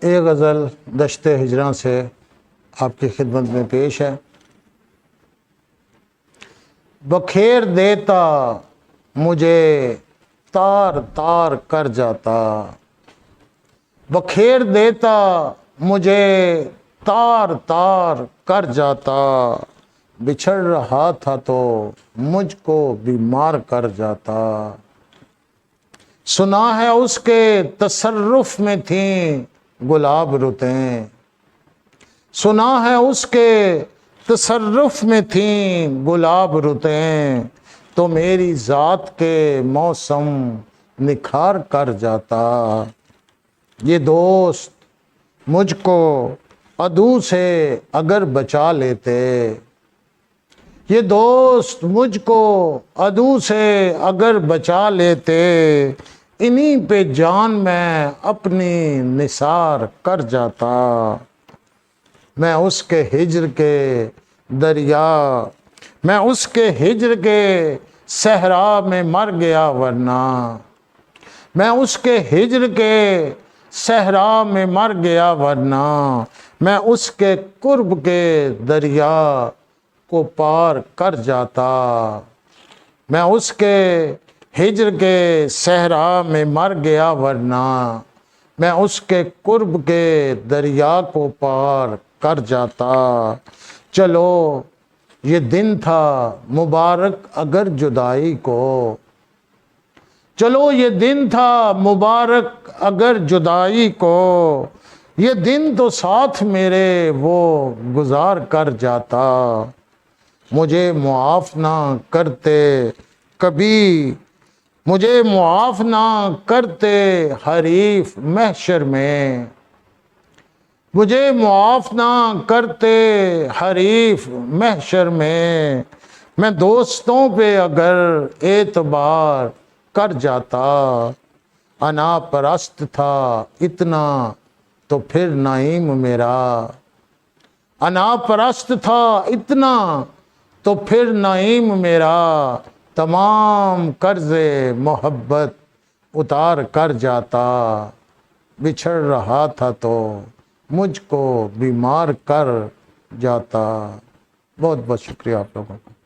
ایک غزل دشت ہجراں سے آپ کی خدمت میں پیش ہے۔ بکھیر دیتا مجھے تار تار کر جاتا، بکھیر دیتا مجھے تار تار کر جاتا، بچھڑ رہا تھا تو مجھ کو بیمار کر جاتا۔ سنا ہے اس کے تصرف میں تھیں گلاب رتیں، سنا ہے اس کے تصرف میں تھیں گلاب رتیں، تو میری ذات کے موسم نکھار کر جاتا۔ یہ دوست مجھ کو عدو سے اگر بچا لیتے، یہ دوست مجھ کو عدو سے اگر بچا لیتے، انہی پہ جان میں اپنی نثار کر جاتا۔ میں اس کے ہجر کے دریا، میں اس کے ہجر کے صحرا میں مر گیا ورنہ، میں اس کے ہجر کے صحرا میں مر گیا ورنہ، میں اس کے قرب کے دریا کو پار کر جاتا۔ میں اس کے ہجر کے صحرا میں مر گیا ورنہ، میں اس کے قرب کے دریا کو پار کر جاتا۔ چلو یہ دن تھا مبارک اگر جدائی کو، چلو یہ دن تھا مبارک اگر جدائی کو، یہ دن تو ساتھ میرے وہ گزار کر جاتا۔ مجھے معاف نہ کرتے کبھی، مجھے معاف نہ کرتے حریف محشر میں، مجھے معاف نہ کرتے حریف محشر میں، میں دوستوں پہ اگر اعتبار کر جاتا۔ انا پرست تھا اتنا تو پھر نعیم میرا، انا پرست تھا اتنا تو پھر نعیم میرا، تمام قرض محبت اتار کر جاتا۔ بچھڑ رہا تھا تو مجھ کو بیمار کر جاتا۔ بہت بہت شکریہ آپ لوگوں کا۔